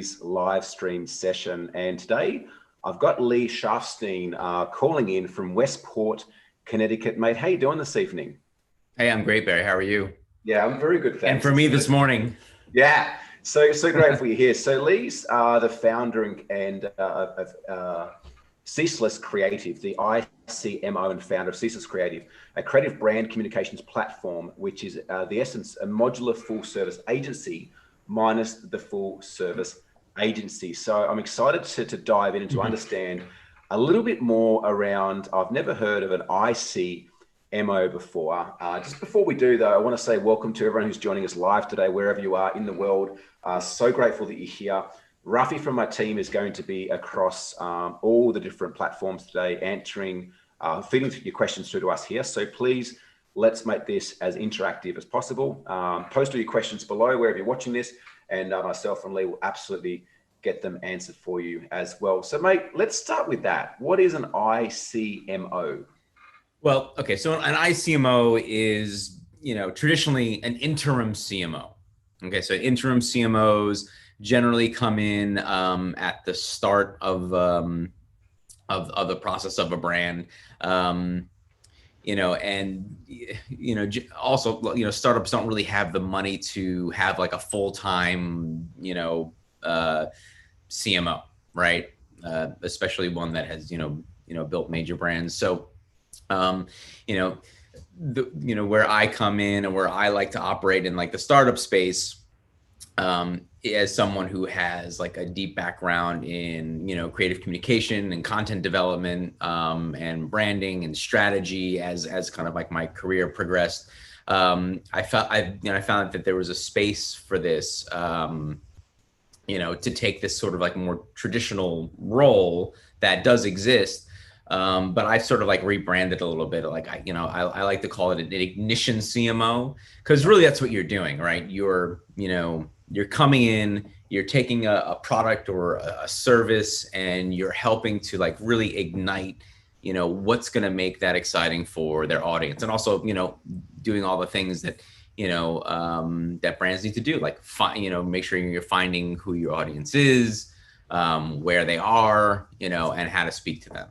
Lee's live stream session. And today I've got Lee Scharfstein calling in from Westport, Connecticut. Mate, how you doing this evening? Hey, I'm great, Barry. How are you? Yeah, I'm very good, And thanks. for me this morning. Yeah, so grateful you're here. So Lee's the founder and of Ceaseless Creative, the ICMO and founder of Ceaseless Creative, a creative brand communications platform, which is the essence, a modular full service agency minus the full service agency. So I'm excited to dive in and to understand a little bit more around, I've never heard of an ICMO before. Just before we do though, I want to say welcome to everyone who's joining us live today, wherever you are in the world. So grateful that you're here. Rafi from my team is going to be across all the different platforms today, answering, feeding your questions through to us here. So please, let's make this as interactive as possible. Post all your questions below wherever you're watching this, and myself and Lee will absolutely get them answered for you as well. So mate, let's start with that. What is an ICMO? Well, okay, so an ICMO is, traditionally an interim CMO. Okay, so interim CMOs generally come in at the start of the process of a brand. Also, startups don't really have the money to have like a full-time, CMO, right? Especially one that has, built major brands. So, where I come in and where I like to operate in like the startup space, as someone who has like a deep background in, creative communication and content development, and branding and strategy as kind of like my career progressed, I found that there was a space for this, to take this sort of like more traditional role that does exist. But I sort of like rebranded a little bit. Like, I like to call it an ignition CMO, because really that's what you're doing, right? You're coming in, you're taking a product or a service and you're helping to like really ignite, what's going to make that exciting for their audience. And also, doing all the things that, that brands need to do, like make sure you're finding who your audience is, where they are, and how to speak to them.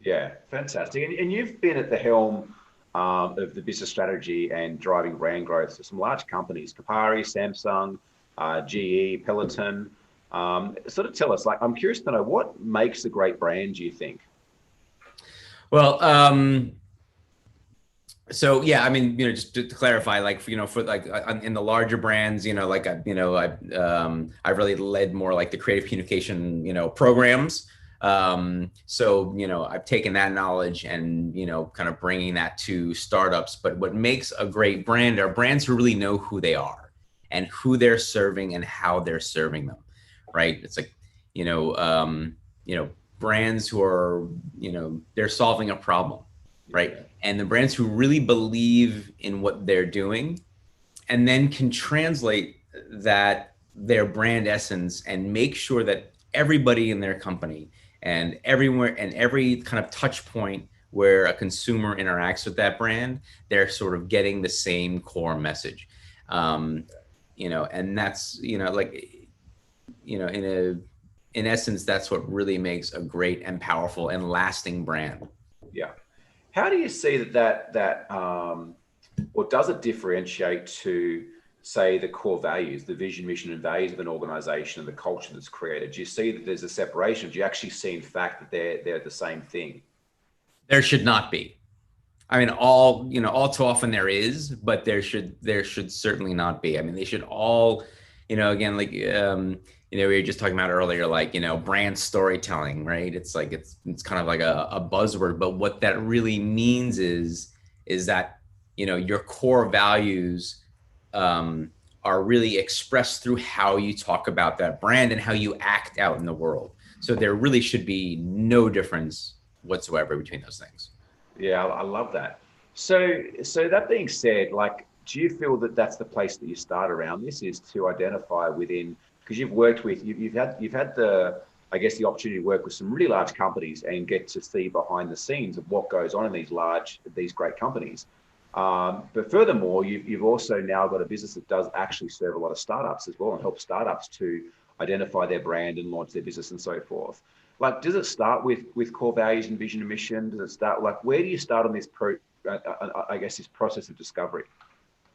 Yeah, fantastic. And you've been at the helm of the business strategy and driving brand growth for some large companies, Kapari, Samsung, GE, Peloton. Sort of tell us, like, I'm curious to know what makes a great brand, do you think? Well, so yeah, I mean, just to clarify, like, for like in the larger brands, like I've really led more like the creative communication, programs. So, I've taken that knowledge and, kind of bringing that to startups. But what makes a great brand are brands who really know who they are and who they're serving and how they're serving them, right? It's like, brands who are, they're solving a problem, right? And the brands who really believe in what they're doing and then can translate that, their brand essence, and make sure that everybody in their company and everywhere and every kind of touch point where a consumer interacts with that brand, they're sort of getting the same core message. And that's, in essence, that's what really makes a great and powerful and lasting brand. Yeah. How do you see that or does it differentiate to, say, the core values, the vision, mission, and values of an organization and the culture that's created? Do you see that there's a separation? Do you actually see, in fact, that they're the same thing? There should not be. I mean, all too often there is, but there should certainly not be. I mean, they should all, again, like, we were just talking about earlier, like, brand storytelling, right? It's like, it's kind of like a buzzword, but what that really means is that, your core values, are really expressed through how you talk about that brand and how you act out in the world. So there really should be no difference whatsoever between those things. Yeah, I love that. So that being said, like, do you feel that that's the place that you start around this, is to identify within, because you've had the, I guess, the opportunity to work with some really large companies and get to see behind the scenes of what goes on in these great companies. But furthermore, you've also now got a business that does actually serve a lot of startups as well and help startups to identify their brand and launch their business and so forth. Like, does it start with core values and vision and mission? Does it start, like, where do you start on this I guess this process of discovery?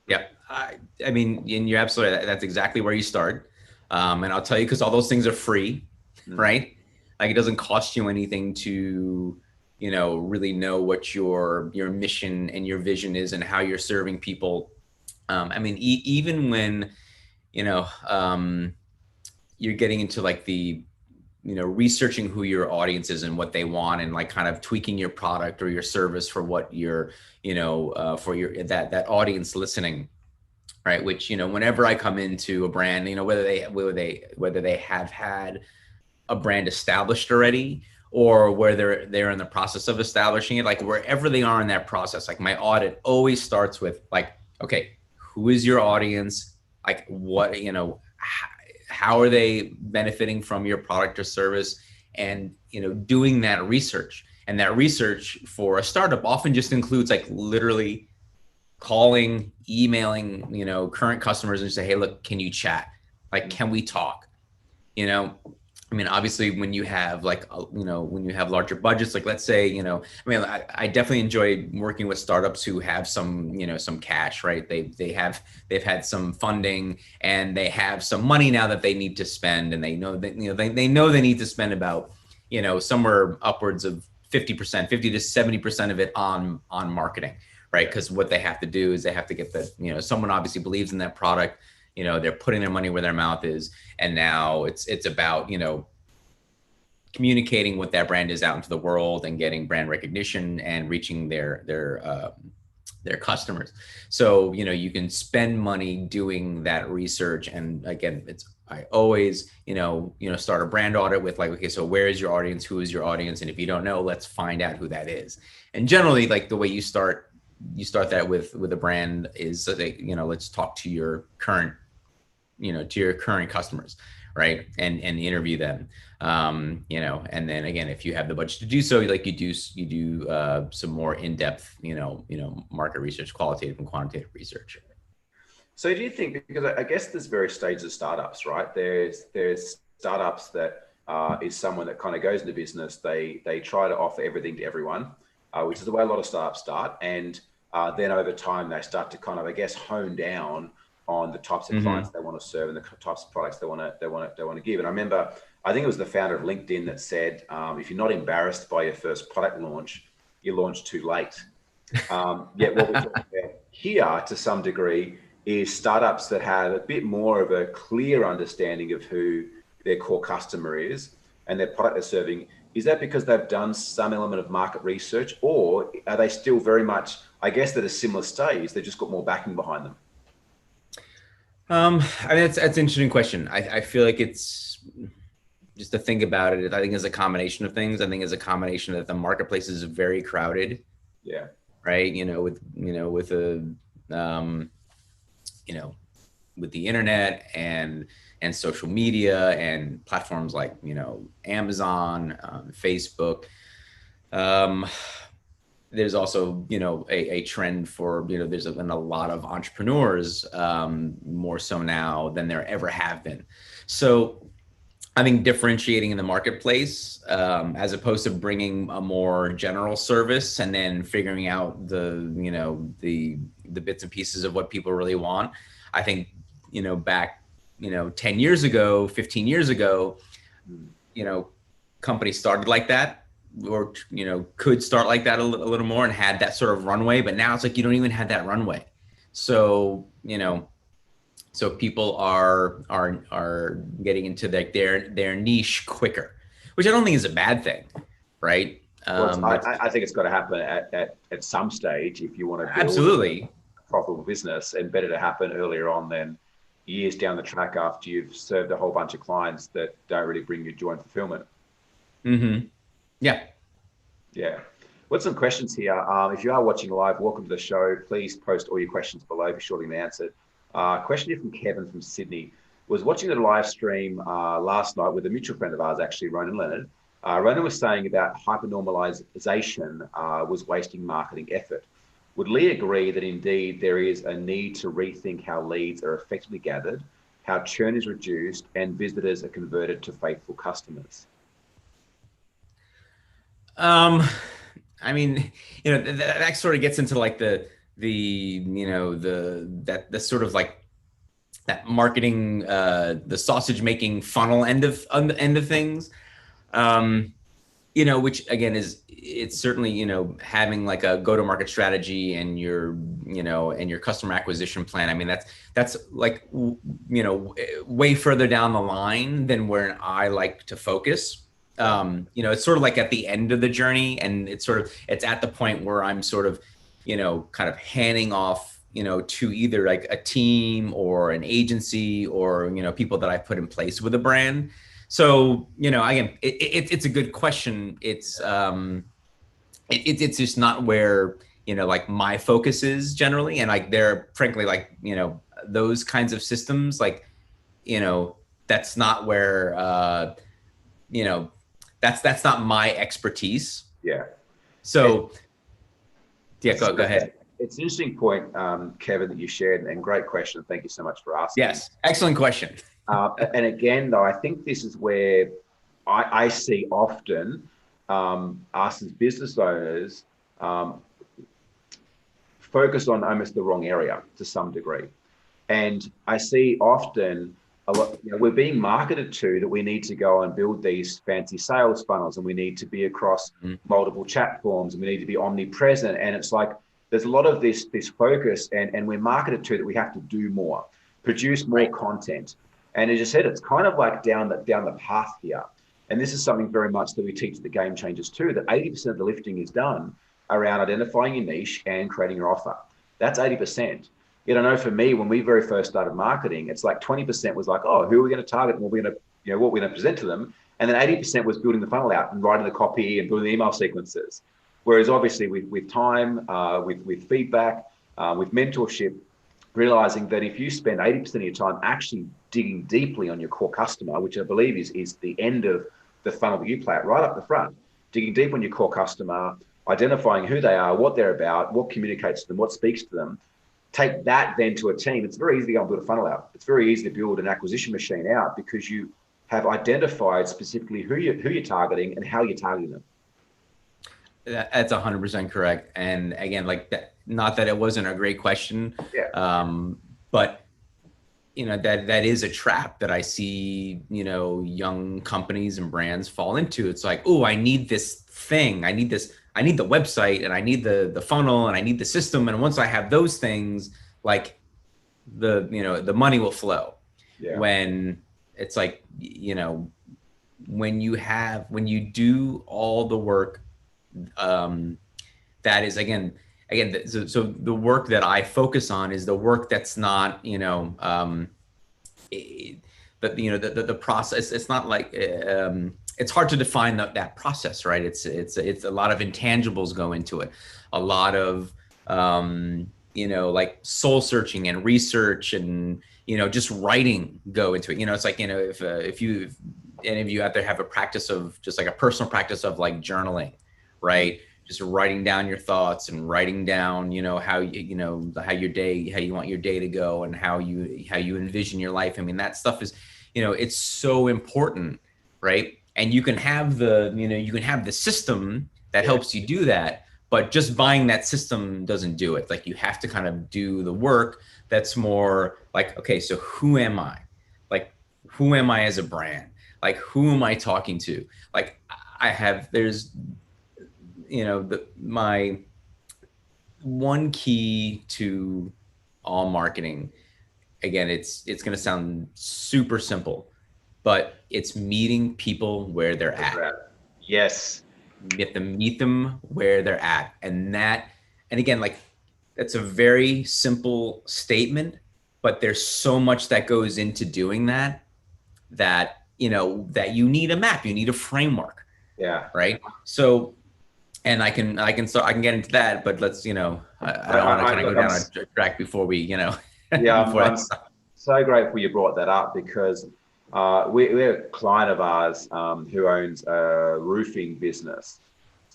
Yeah, I mean, and you're absolutely, that's exactly where you start. And I'll tell you, because all those things are free, right? Like, it doesn't cost you anything to, really know what your mission and your vision is and how you're serving people. I mean, even when, you're getting into like the, researching who your audience is and what they want, and like kind of tweaking your product or your service for what you're, for your, that audience listening, right? Which, whenever I come into a brand, whether they have had a brand established already, or where they're in the process of establishing it, like wherever they are in that process, like my audit always starts with like, okay, who is your audience? Like what, how are they benefiting from your product or service? And, doing that research. And that research for a startup often just includes like literally calling, emailing, current customers and say, hey, look, can you chat? Like, can we talk? I mean, obviously when you have like, when you have larger budgets, like let's say, I mean, I definitely enjoy working with startups who have some, some cash, right? They've had some funding and they have some money now that they need to spend, and they know that, they know they need to spend about, somewhere upwards of 50%, 50 to 70% of it on marketing, right? Because what they have to do is they have to get the, someone obviously believes in that product. They're putting their money where their mouth is. And now it's about, communicating what that brand is out into the world and getting brand recognition and reaching their customers. So, you can spend money doing that research. And again, I always, start a brand audit with like, okay, so where is your audience? Who is your audience? And if you don't know, let's find out who that is. And generally, like the way you start that with a brand is, let's talk to your current, to your current customers, right? And interview them, and then again, if you have the budget to do so, like you do some more in-depth, market research, qualitative and quantitative research. So do you think, because I guess there's various stages of startups, right? There's startups that is someone that kind of goes into business, they try to offer everything to everyone, which is the way a lot of startups start. And then over time, they start to kind of, I guess, hone down on the types of clients they want to serve and the types of products they want to give. And I remember, I think it was the founder of LinkedIn that said, if you're not embarrassed by your first product launch, you launch too late. Yet what we're talking about here to some degree is startups that have a bit more of a clear understanding of who their core customer is and their product they're serving. Is that because they've done some element of market research, or are they still very much, I guess, at a similar stage, they've just got more backing behind them? I mean, that's an interesting question. I feel like it's just to think about it. I think it's a combination of things. I think it's a combination that the marketplace is very crowded. Yeah. Right. With the internet and social media and platforms like, Amazon, Facebook. There's also, a trend for, there's been a lot of entrepreneurs, more so now than there ever have been. So I think differentiating in the marketplace, as opposed to bringing a more general service and then figuring out the bits and pieces of what people really want. I think, back, 10 years ago, 15 years ago, companies started like that, or, could start like that a little more and had that sort of runway. But now it's like, you don't even have that runway. So, so people are getting into their niche quicker, which I don't think is a bad thing, right? Well, I think it's got to happen at some stage if you want to build absolutely a profitable business, and better to happen earlier on than years down the track after you've served a whole bunch of clients that don't really bring you joy and fulfillment. Yeah. Got some questions here. If you are watching live, welcome to the show. Please post all your questions below, be sure to be answered. Question here from Kevin from Sydney. Was watching the live stream last night with a mutual friend of ours, actually, Ronan Leonard. Ronan was saying about hypernormalization was wasting marketing effort. Would Lee agree that indeed there is a need to rethink how leads are effectively gathered how churn is reduced, and visitors are converted to faithful customers? I mean, that sort of gets into like the sort of like that marketing, the sausage making funnel end of things. Which again it's certainly, having like a go-to-market strategy and your customer acquisition plan. I mean, that's like, way further down the line than where I like to focus. It's sort of like at the end of the journey, and it's at the point where I'm sort of, kind of handing off, to either like a team or an agency or, people that I put in place with a brand. So, again, it's a good question. It's just not where, like my focus is generally. And like, they're frankly like, those kinds of systems, like, that's not where, that's not my expertise. Yeah. So yeah, go ahead. It's an interesting point, Kevin, that you shared, and great question. Thank you so much for asking. Yes, excellent question. And again, though, I think this is where I see often us as business owners focus on almost the wrong area to some degree. And I see often a lot, we're being marketed to that we need to go and build these fancy sales funnels, and we need to be across multiple chat forms, and we need to be omnipresent. And it's like there's a lot of this focus, and we're marketed to that we have to do more, produce more content. And as you said, it's kind of like down the path here. And this is something very much that we teach the game changers too, that 80% of the lifting is done around identifying your niche and creating your offer. That's 80%. I know for me, when we very first started marketing, it's like 20% was like, oh, who are we going to target and what we're going to present to them. And then 80% was building the funnel out and writing the copy and building the email sequences. Whereas obviously with time, with feedback, with mentorship, realizing that if you spend 80% of your time actually digging deeply on your core customer, which I believe is the end of the funnel that you play at right up the front, digging deep on your core customer, identifying who they are, what they're about, what communicates to them, what speaks to them, take that then to a team. It's very easy to go and build a funnel out. It's very easy to build an acquisition machine out because you have identified specifically who you're targeting and how you're targeting them. That's 100% correct. And again, like that, not that it wasn't a great question, but that is a trap that I see, young companies and brands fall into. It's like, oh, I need this thing. I need the website, and I need the funnel, and I need the system. And once I have those things, like the money will flow. Yeah. When it's like, when you do all the work, that is again, so the work that I focus on is the work that's not, the process. It's not like, it's hard to define that process, right? It's a lot of intangibles go into it. A lot of, like soul searching and research and, just writing go into it. It's like, if any of you out there have a practice of just like a personal practice of like journaling, right? Just writing down your thoughts and writing down, how you want your day to go and how you envision your life. I mean, that stuff is, it's so important, right? And you can have the system that helps you do that, but just buying that system doesn't do it. Like you have to kind of do the work that's more like, okay, so who am I? Like, who am I as a brand? Like, who am I talking to? Like there's, my one key to all marketing, again, it's going to sound super simple, but it's meeting people where they're at. Yes. You have to meet them where they're at. And again, like that's a very simple statement, but there's so much that goes into doing that you need a map, you need a framework. Yeah. Right. So, and I can get into that, but let's, I don't want to kind of go down a track before we, Yeah, I'm so grateful you brought that up because we're a client of ours who owns a roofing business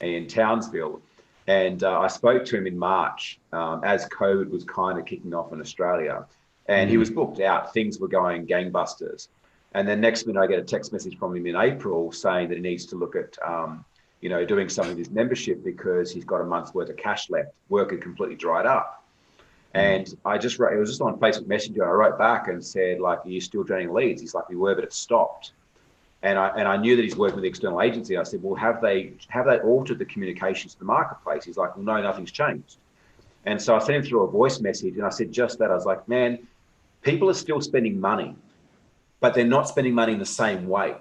in Townsville. And I spoke to him in March as COVID was kind of kicking off in Australia. And he was booked out. Things were going gangbusters. And then next minute, I get a text message from him in April saying that he needs to look at, doing something with his membership because he's got a month's worth of cash left. Work had completely dried up. And I just wrote, it was just on Facebook Messenger. I wrote back and said, like, are you still generating leads? He's like, we were, but it stopped. And I knew that he's working with the external agency. I said, well, have they altered the communications to the marketplace? He's like, well, no, nothing's changed. And so I sent him through a voice message and I said just that. I was like, man, people are still spending money, but they're not spending money in the same way.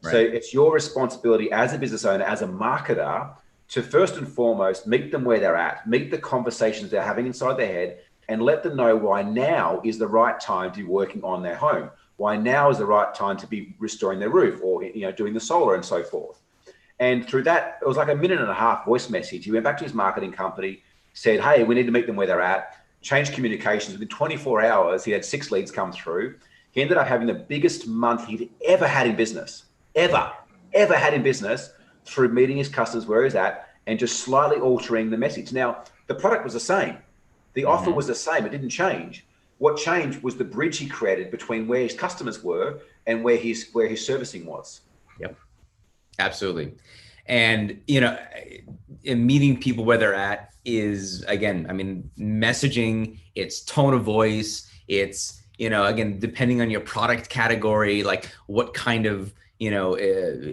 Right. So it's your responsibility as a business owner, as a marketer, to first and foremost, meet them where they're at, meet the conversations they're having inside their head, and let them know why now is the right time to be working on their home. Why now is the right time to be restoring their roof or, doing the solar and so forth. And through that, it was like a 1.5-minute voice message. He went back to his marketing company, said, hey, we need to meet them where they're at, changed communications. Within 24 hours, he had 6 leads come through. He ended up having the biggest month he'd ever had in business, ever had in business, through meeting his customers where he's at and just slightly altering the message. Now, the product was the same. The offer was the same. It didn't change. What changed was the bridge he created between where his customers were and where his servicing was. Yep, absolutely. And, in meeting people where they're at is, again, I mean, messaging, it's tone of voice, it's, again, depending on your product category, like what kind of,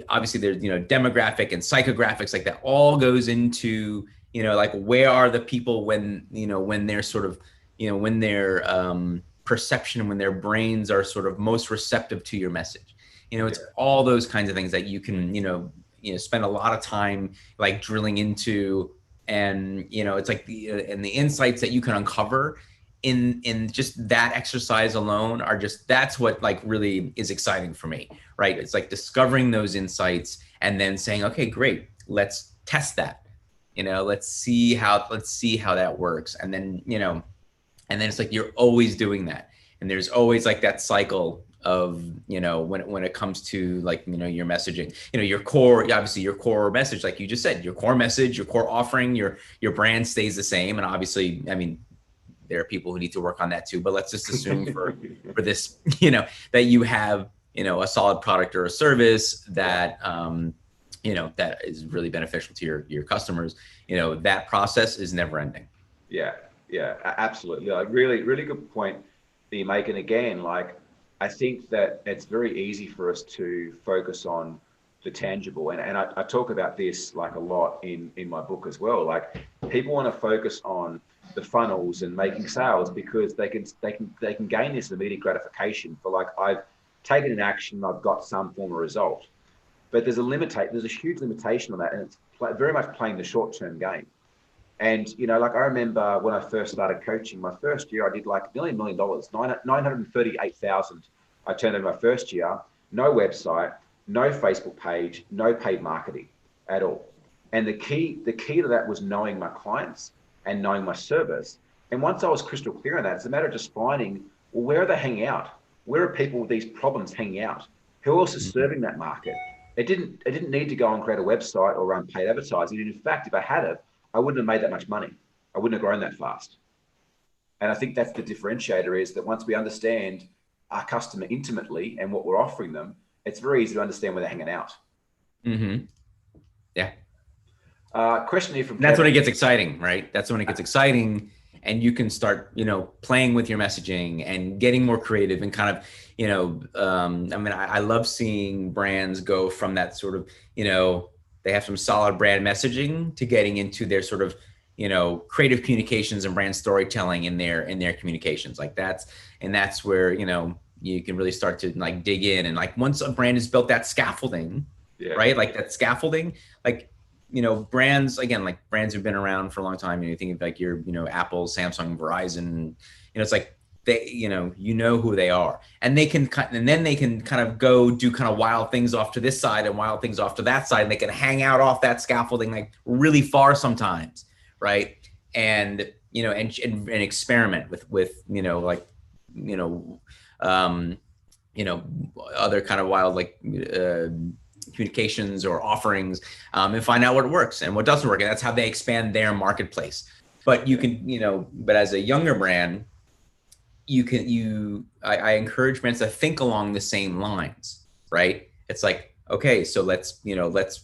obviously there's, demographic and psychographics, like that all goes into, like where are the people when, when they're sort of, when their perception, when their brains are sort of most receptive to your message. It's all those kinds of things that you can, spend a lot of time like drilling into, and, it's like and the insights that you can uncover in just that exercise alone are just, that's what like really is exciting for me, right? It's like discovering those insights and then saying, okay, great, let's test that. Let's see how that works. And then, and then it's like, you're always doing that. And there's always like that cycle of, when it comes to like, your messaging, your core, obviously your core message, like you just said, your core message, your core offering, your brand stays the same. And obviously, I mean, there are people who need to work on that too, but let's just assume for this, that you have, a solid product or a service that, that is really beneficial to your customers. That process is never ending. Yeah, absolutely. Like really, really good point that you make. And again, like, I think that it's very easy for us to focus on the tangible. And I talk about this like a lot in my book as well. Like, people want to focus on the funnels and making sales because they can gain this immediate gratification for like, I've taken an action, I've got some form of result. But there's a huge limitation on that, and it's very much playing the short-term game. And, like I remember when I first started coaching, my first year, I did like $1 million, $938,000. I turned in my first year, no website, no Facebook page, no paid marketing at all. And the key to that was knowing my clients and knowing my service. And once I was crystal clear on that, it's a matter of just finding, well, where are they hanging out? Where are people with these problems hanging out? Who else is serving that market? It didn't need to go and create a website or run paid advertising. And in fact, if I had it, I wouldn't have made that much money. I wouldn't have grown that fast. And I think that's the differentiator, is that once we understand our customer intimately and what we're offering them, it's very easy to understand where they're hanging out. Yeah. Question here from That's when it gets exciting, right? That's when it gets exciting, and you can start, playing with your messaging and getting more creative and kind of, I mean, I love seeing brands go from that sort of, they have some solid brand messaging to getting into their sort of, creative communications and brand storytelling in their communications. Like that's where, you can really start to like dig in. And like, once a brand has built that scaffolding, right? Like that scaffolding, like, brands, again, like brands have been around for a long time. You think of like your, Apple, Samsung, Verizon, it's like they, who they are, and then they can kind of go do kind of wild things off to this side and wild things off to that side. And they can hang out off that scaffolding like really far sometimes. Right. And, and experiment with, other kind of wild, like, communications or offerings, and find out what works and what doesn't work. And that's how they expand their marketplace. But you can, but as a younger brand, I encourage brands to think along the same lines, right? It's like, okay, so let's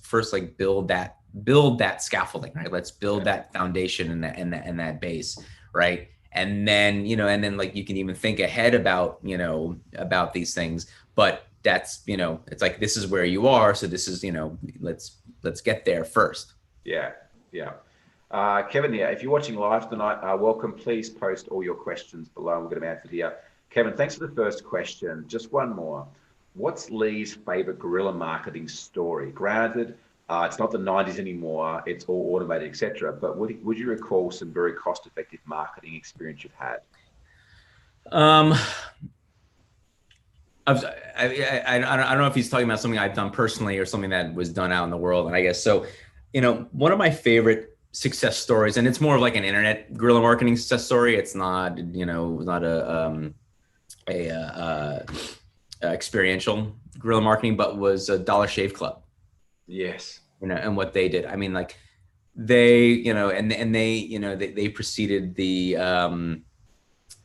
first like build that scaffolding, right? Let's build that foundation and that base, right? And then, and then like you can even think ahead about, about these things, but that's, it's like, this is where you are. So this is, let's get there first. Yeah. Yeah. Kevin here, if you're watching live tonight, welcome. Please post all your questions below. We'll get them answered here. Kevin, thanks for the first question. Just one more. What's Lee's favorite guerrilla marketing story? Granted, it's not the 90s anymore. It's all automated, etc. But would you recall some very cost-effective marketing experience you've had? I don't know if he's talking about something I've done personally or something that was done out in the world. And I guess so, one of my favorite success stories, and it's more of like an internet guerrilla marketing success story. It's not, not a experiential guerrilla marketing, but was a Dollar Shave Club. Yes. And what they did. I mean, like they, and they preceded the,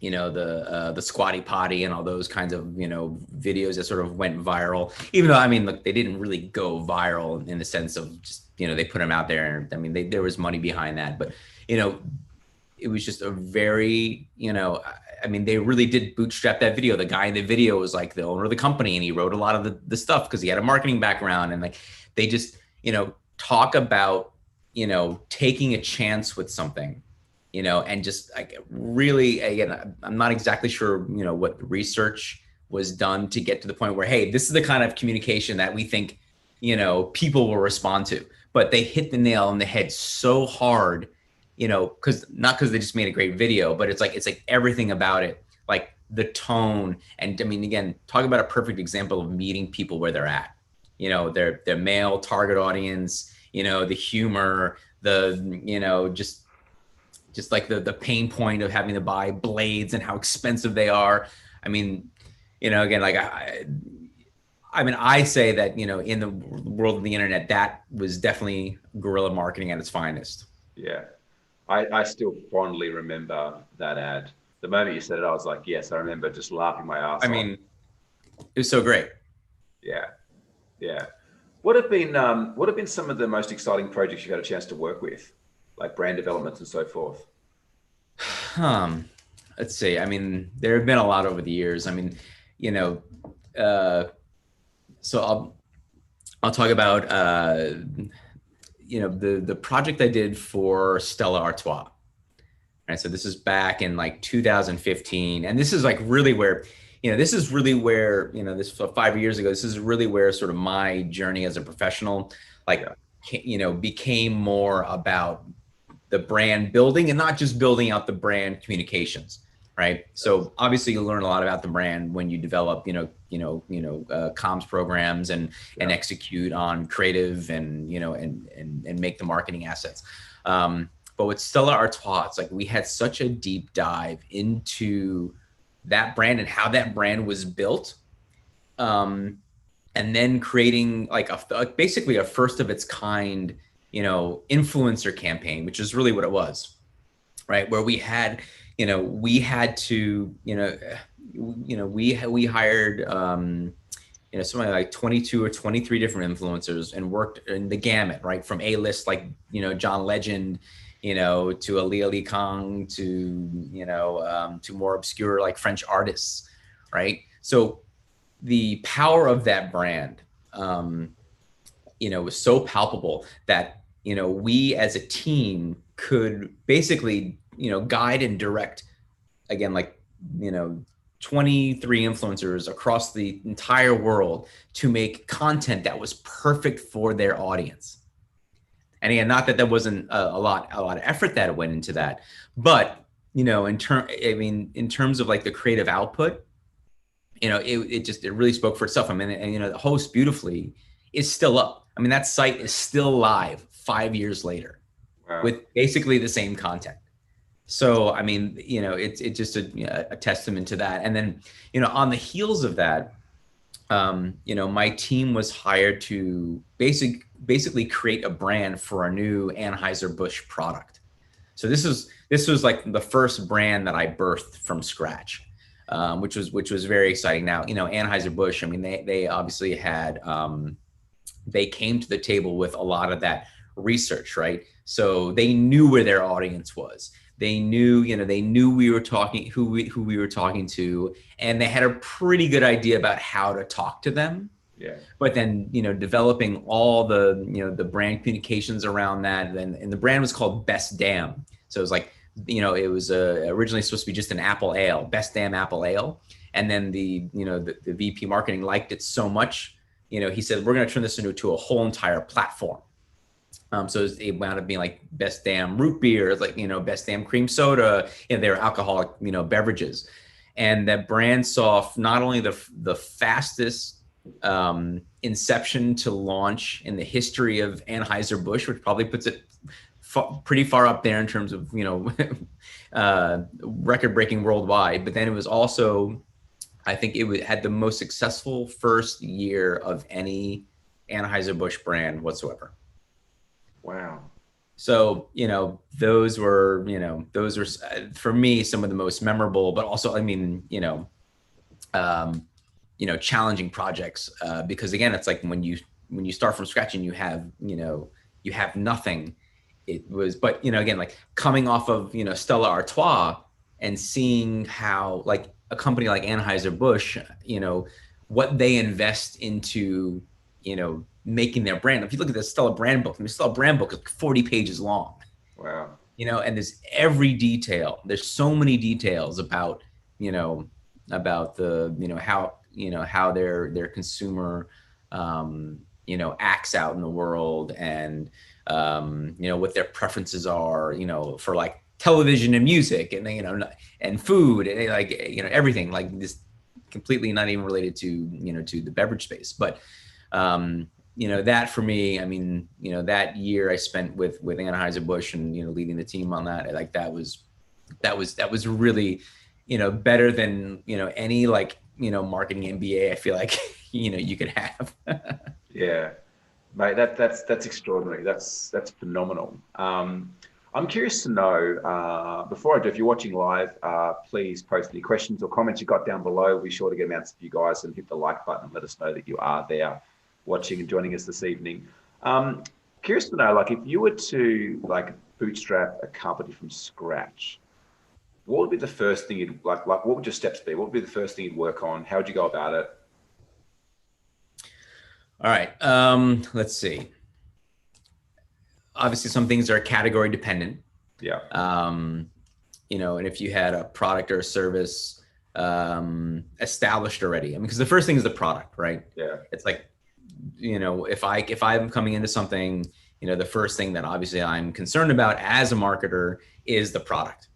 the squatty potty and all those kinds of, videos that sort of went viral, even though, I mean, look, they didn't really go viral in the sense of just, they put them out there. And I mean, there was money behind that, but, it was just a very, I mean, they really did bootstrap that video. The guy in the video was like the owner of the company, and he wrote a lot of the stuff because he had a marketing background, and like, they just, talk about, taking a chance with something, and just like really, again, I'm not exactly sure, what research was done to get to the point where, hey, this is the kind of communication that we think, people will respond to, but they hit the nail on the head so hard, because they just made a great video, but it's like everything about it, like the tone. And I mean, again, talk about a perfect example of meeting people where they're at, their male target audience, the humor, just like the pain point of having to buy blades and how expensive they are. I mean, again, like I mean, I say that, in the world of the internet, that was definitely guerrilla marketing at its finest. Yeah. I still fondly remember that ad. The moment you said it, I was like, yes, I remember just laughing my ass off. I mean, it was so great. Yeah. Yeah. What have been some of the most exciting projects you've had a chance to work with, like brand developments and so forth? Let's see. I mean, there have been a lot over the years. I mean, so I'll talk about, the project I did for Stella Artois. Right. So this is back in like 2015. And this is like really where, this 5 years ago, this is really where sort of my journey as a professional, became more about the brand building and not just building out the brand communications. Right. So obviously you learn a lot about the brand when you develop, comms programs and execute on creative and, and make the marketing assets. But with Stella Artois, it's like we had such a deep dive into that brand and how that brand was built. And then creating like basically a first of its kind, influencer campaign, which is really what it was, right? Where we had, we hired, something like 22 or 23 different influencers and worked in the gamut, right? From A-list, like, John Legend, to Ali Ali Kong, to more obscure, like French artists, right? So the power of that brand, was so palpable that, we as a team could basically, guide and direct, again, like, 23 influencers across the entire world to make content that was perfect for their audience. And again, not that there wasn't a lot of effort that went into that, but, in terms of like the creative output, it really spoke for itself. I mean, and, the Host Beautifully is still up. I mean, that site is still live 5 years later. Wow. With basically the same content. So, I mean, it's just a testament to that. And then, on the heels of that, my team was hired to basically create a brand for a new Anheuser-Busch product. So this was like the first brand that I birthed from scratch. which was very exciting. Now, Anheuser-Busch, I mean, they obviously had, they came to the table with a lot of that research, right? So they knew where their audience was. They knew, they knew we were talking, who we were talking to, and they had a pretty good idea about how to talk to them. Yeah. But then, developing all the, the brand communications around that, and the brand was called Best Damn. So it was like, it was originally supposed to be just an apple ale, Best Damn Apple Ale. And then the VP marketing liked it so much, he said, we're going to turn this into a whole entire platform. So it wound up being like Best Damn Root Beer, like, Best Damn Cream Soda, they're alcoholic, beverages. And that brand saw not only the fastest inception to launch in the history of Anheuser-Busch, which probably puts it pretty far up there in terms of, record-breaking worldwide. But then it was also, I think had the most successful first year of any Anheuser-Busch brand whatsoever. Wow. So, those were for me, some of the most memorable, but also, I mean, challenging projects, because again, it's like when you start from scratch and you have nothing. It was, but again, like coming off of Stella Artois and seeing how like a company like Anheuser-Busch, what they invest into, making their brand. If you look at the Stella brand book, the Stella brand book is 40 pages long. Wow. And there's every detail. There's so many details about, about the, how their consumer, acts out in the world, and, what their preferences are, for like television and music, and, and food, and like, everything like this, completely not even related to, to the beverage space. But, that for me, I mean, that year I spent with Anheuser-Busch and, leading the team on that, like that was really, better than, any like, marketing MBA, I feel like, you could have. Yeah, mate, that's extraordinary. That's phenomenal. I'm curious to know, before I do, if you're watching live, please post any questions or comments you got down below. We'll be sure to get them out to you guys, and hit the like button and let us know that you are there watching and joining us this evening. Curious to know, like, if you were to like bootstrap a company from scratch, what would be the first thing you'd like what would your steps be? What would be the first thing you'd work on? How would you go about it? All right. Let's see. Obviously, some things are category dependent. Yeah. And if you had a product or a service established already, I mean, because the first thing is the product, right? Yeah. It's like, if I'm coming into something, the first thing that obviously I'm concerned about as a marketer is the product,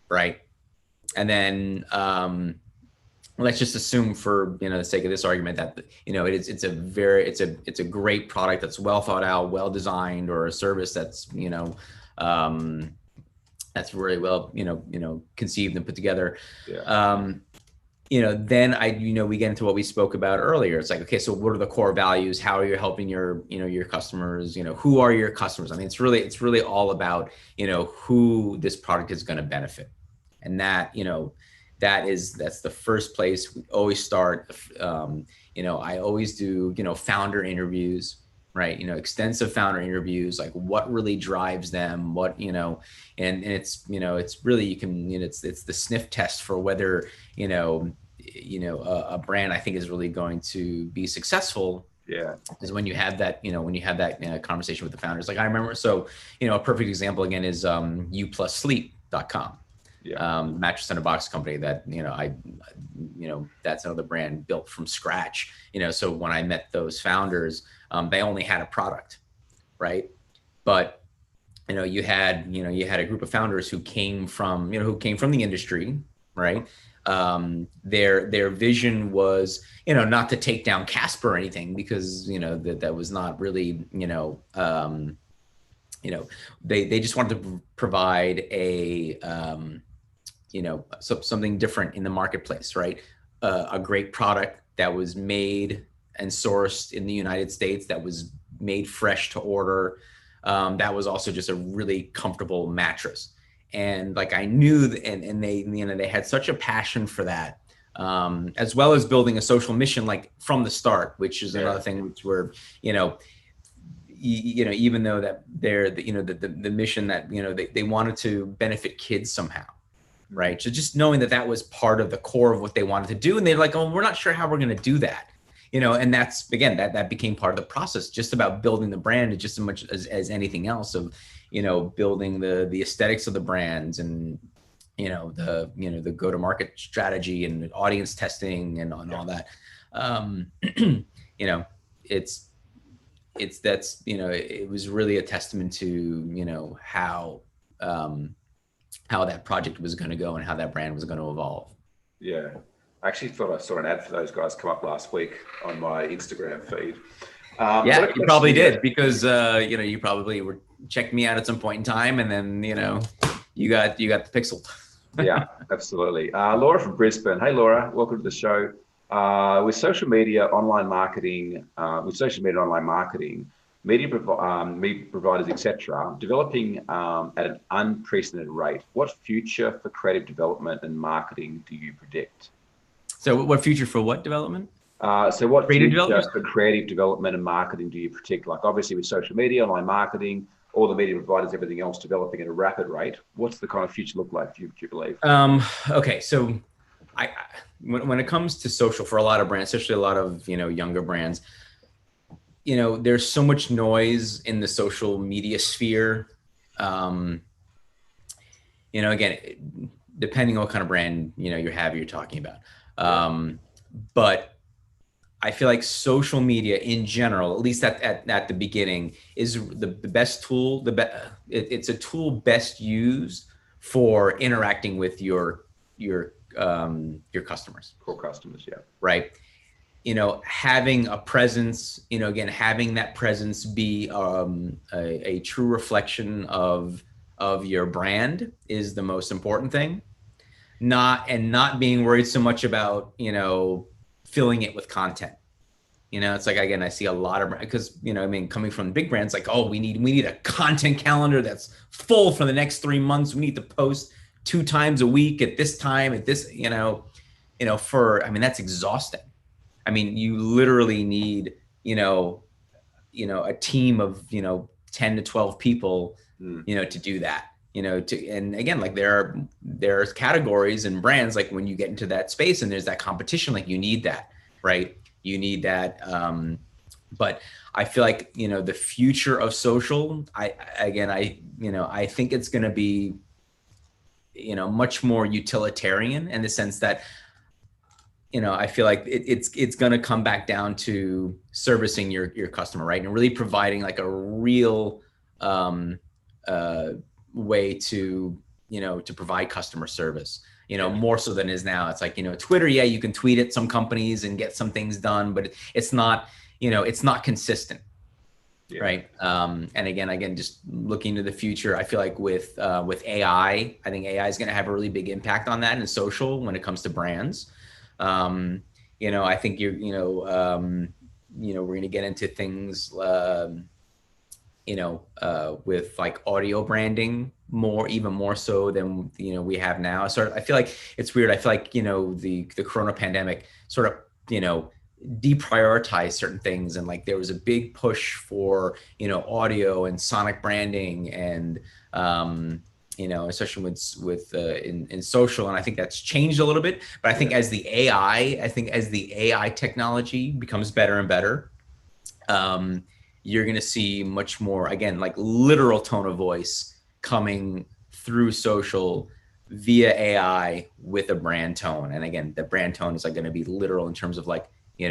right? And then let's just assume, for the sake of this argument, that it's a great product that's well thought out, well designed, or a service that's that's really well conceived and put together. Yeah. Then we get into what we spoke about earlier. It's like, okay, so what are the core values? How are you helping your customers? Who are your customers? I mean, it's really all about who this product is going to benefit, and that's the first place we always start. I always do founder interviews, right? Extensive founder interviews, like what really drives them, what and it's it's really, you can it's the sniff test for whether a brand, I think, is really going to be successful. Yeah. Is when you have that conversation with the founders. Like I remember, so a perfect example again is uplussleep.com. Yeah. Mattress in a box company that that's another brand built from scratch. So when I met those founders, they only had a product, right? But you had a group of founders who came from the industry, right? Their vision was not to take down Casper or anything, because that was not really they just wanted to provide a something different in the marketplace, right? A great product that was made and sourced in the United States, that was made fresh to order, that was also just a really comfortable mattress. And like I knew, and they they had such a passion for that, as well as building a social mission, like from the start, which is another thing which we're, even though that they're, the mission that, they wanted to benefit kids somehow. Right. So just knowing that that was part of the core of what they wanted to do. And they're like, oh, we're not sure how we're going to do that. And that's, again, that became part of the process, just about building the brand just as much as anything else of, building the aesthetics of the brands and, the go-to-market strategy and audience testing and all that. It was really a testament to, how that project was going to go and how that brand was going to evolve. Yeah. I actually thought I saw an ad for those guys come up last week on my Instagram feed. Yeah, you probably did because, you probably were checking me out at some point in time and then, you got the pixel. Yeah, absolutely. Laura from Brisbane. Hey, Laura, welcome to the show. With social media, online marketing, media providers, etc., developing at an unprecedented rate, what future for creative development and marketing do you predict? So what future for what development? So what future for creative development and marketing do you predict? Like obviously with social media, online marketing, all the media providers, everything else developing at a rapid rate. What's the kind of future look like, do you believe? Okay, so when it comes to social for a lot of brands, especially a lot of, younger brands, there's so much noise in the social media sphere. Again, depending on what kind of brand, you're talking about. But I feel like social media in general, at least at the beginning, is the best tool. It's a tool best used for interacting with your customers. Core customers, yeah. Right. Having a presence, again, having that presence be a true reflection of your brand is the most important thing. Not being worried so much about, filling it with content. It's like, again, I see a lot of, because, coming from big brands, like, oh, we need a content calendar that's full for the next 3 months. We need to post 2 times a week at this time, at this, that's exhausting. You literally need, a team of, 10 to 12 people, to do that. And again, like there's categories and brands, like when you get into that space and there's that competition, like you need that, right? You need that. But I feel like, the future of social, I think it's going to be, much more utilitarian in the sense that, I feel like it's going to come back down to servicing your customer, right? And really providing like a real, way to provide customer service, more so than is now. It's like, Twitter, yeah, you can tweet at some companies and get some things done, but it's not, it's not consistent. Yeah. Right. And again, just looking to the future, I feel like with AI, I think AI is going to have a really big impact on that in social when it comes to brands. I think we're going to get into things, with like audio branding even more so than, we have now. So I feel like it's weird. I feel like, the Corona pandemic sort of, deprioritized certain things. And like, there was a big push for, audio and sonic branding and, especially with in social. And I think that's changed a little bit, but I think as the AI technology becomes better and better, you're going to see much more, again, like literal tone of voice coming through social via AI with a brand tone. And again, the brand tone is like going to be literal in terms of like, a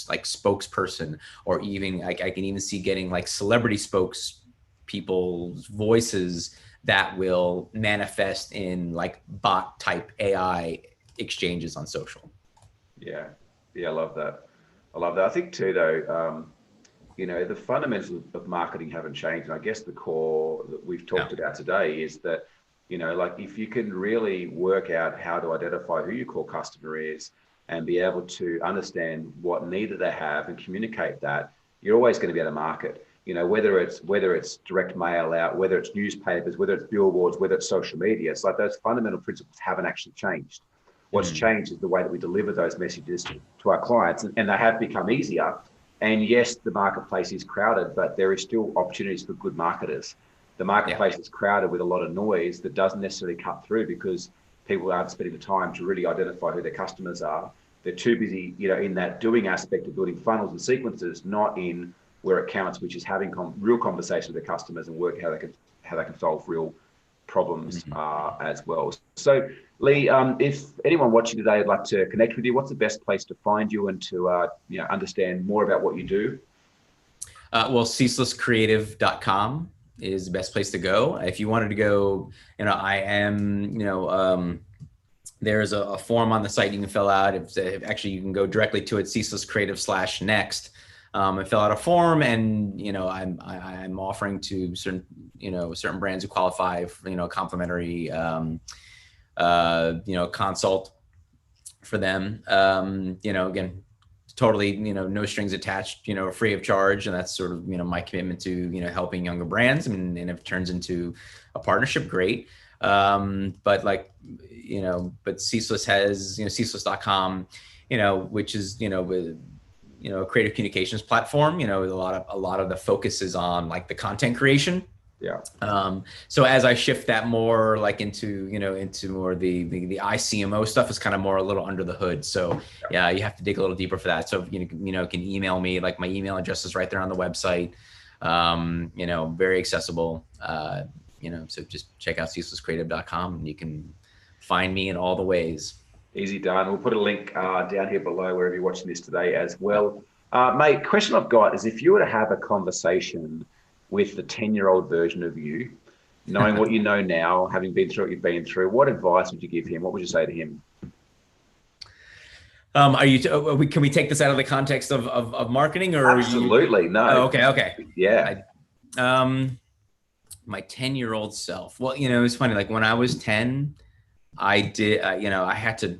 like spokesperson, or even I can even see getting like celebrity spokespeople's voices that will manifest in like bot type AI exchanges on social. Yeah. I love that. I think too, though, the fundamentals of marketing haven't changed. And I guess the core that we've talked about today is that, like if you can really work out how to identify who your core customer is and be able to understand what need that they have and communicate that, you're always going to be able to market, whether it's direct mail out, whether it's newspapers, whether it's billboards, whether it's social media. It's like those fundamental principles haven't actually changed. What's changed is the way that we deliver those messages to our clients, and they have become easier. And yes, the marketplace is crowded, but there is still opportunities for good marketers. The marketplace is crowded with a lot of noise that doesn't necessarily cut through because people aren't spending the time to really identify who their customers are. They're too busy, in that doing aspect of building funnels and sequences, not in where it counts, which is having real conversations with their customers and work how they can solve real problems as well. So, Lee, if anyone watching today would like to connect with you, what's the best place to find you and to understand more about what you do? Well, ceaselesscreative.com is the best place to go. If you wanted to go, I am, there's a form on the site you can fill out. If actually, you can go directly to it, ceaselesscreative/next, and fill out a form. And I'm offering to certain brands who qualify for complimentary consult for them. Again, totally no strings attached, free of charge, and that's sort of my commitment to helping younger brands. And if it turns into a partnership, great. But Ceaseless has, ceaseless.com, which is, a creative communications platform. A lot of the focus is on like the content creation. Yeah. So as I shift that more like into more the ICMO stuff is kind of more a little under the hood. So yeah, you have to dig a little deeper for that. So, you can email me, like my email address is right there on the website. Very accessible. So just check out ceaselesscreative.com and you can find me in all the ways. Easy done. We'll put a link down here below wherever you're watching this today as well. Mate, question I've got is if you were to have a conversation with the 10-year-old version of you, knowing what you know now, having been through what you've been through, what advice would you give him? What would you say to him? Can we take this out of the context of marketing or? Absolutely. No. Oh, okay. Yeah. My 10-year-old self. Well, it's funny. Like when I was 10, I did, I had to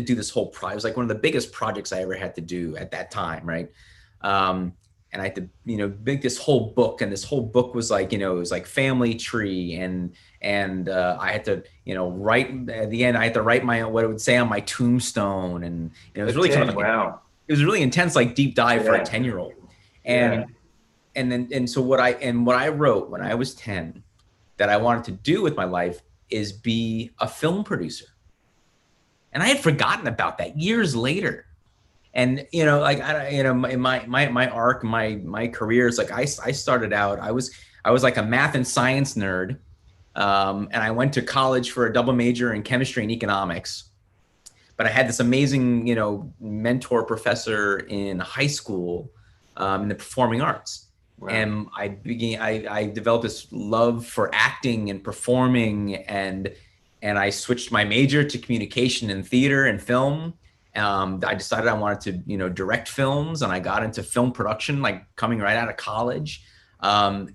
do this whole project. It was like one of the biggest projects I ever had to do at that time. Right. And I had to, make this whole book, and this whole book was like, it was like family tree, and I had to, write at the end. I had to write what it would say on my tombstone, and it was really kind of wow. It was really intense, like deep dive for a 10-year-old. And so what I wrote when I was 10 that I wanted to do with my life is be a film producer, and I had forgotten about that years later. And, in my arc, my career is like, I started out, I was like a math and science nerd. And I went to college for a double major in chemistry and economics, but I had this amazing, mentor professor in high school, in the performing arts. Wow. And I developed this love for acting and performing, and I switched my major to communication and theater and film. I decided I wanted to, direct films, and I got into film production, like coming right out of college. That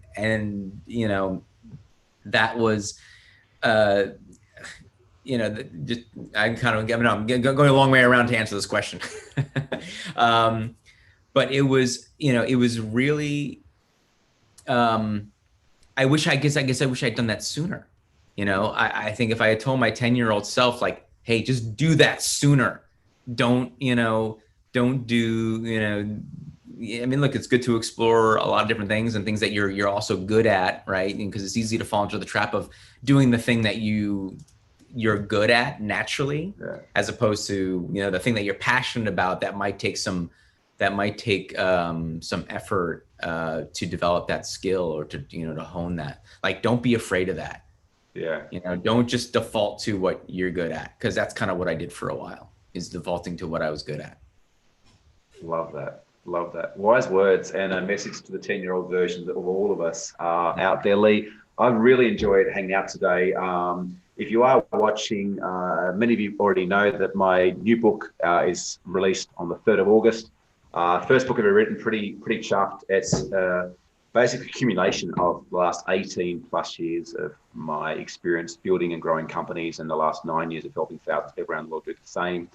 was, just, I'm going a long way around to answer this question. But it was, it was really, I wish I'd done that sooner. I think if I had told my 10-year-old self, like, hey, just do that sooner. Don't do, look, it's good to explore a lot of different things and things that you're also good at, right? Because it's easy to fall into the trap of doing the thing that you're good at naturally, as opposed to, the thing that you're passionate about that might take some effort to develop that skill or to hone that. Like, don't be afraid of that. Yeah. Don't just default to what you're good at, because that's kind of what I did for a while, is defaulting to what I was good at. Love that. Wise words, and a message to the 10-year-old version of all of us out there. Lee, I've really enjoyed hanging out today. If you are watching, many of you already know that my new book is released on the 3rd of August. First book I've ever written, pretty chuffed. It's basic accumulation of the last 18 plus years of my experience building and growing companies, and the last 9 years of helping thousands of people around the world do the same.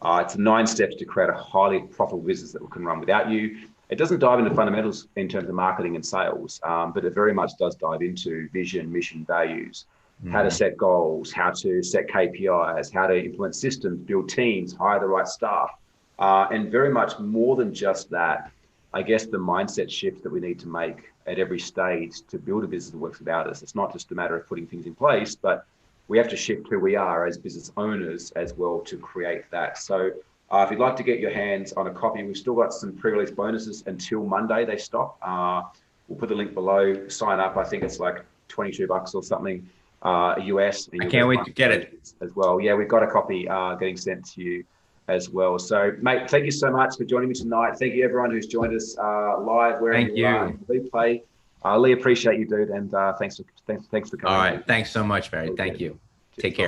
It's 9 steps to create a highly profitable business that can run without you. It doesn't dive into fundamentals in terms of marketing and sales, but it very much does dive into vision, mission, values, how to set goals, how to set KPIs, how to implement systems, build teams, hire the right staff. And very much more than just that, I guess the mindset shift that we need to make at every stage to build a business that works without us. It's not just a matter of putting things in place, but we have to shift who we are as business owners as well to create that. So if you'd like to get your hands on a copy, we've still got some pre-release bonuses until Monday they stop. We'll put the link below, sign up. I think it's like $22 or something US. I can't wait to get it as well. Yeah, we've got a copy getting sent to you as well. So, mate, thank you so much for joining me tonight. Thank you, everyone who's joined us live, wherever you are in replay. I really appreciate you, dude, and thanks for coming. All right, thanks so much, Barry. Thank you. Take care.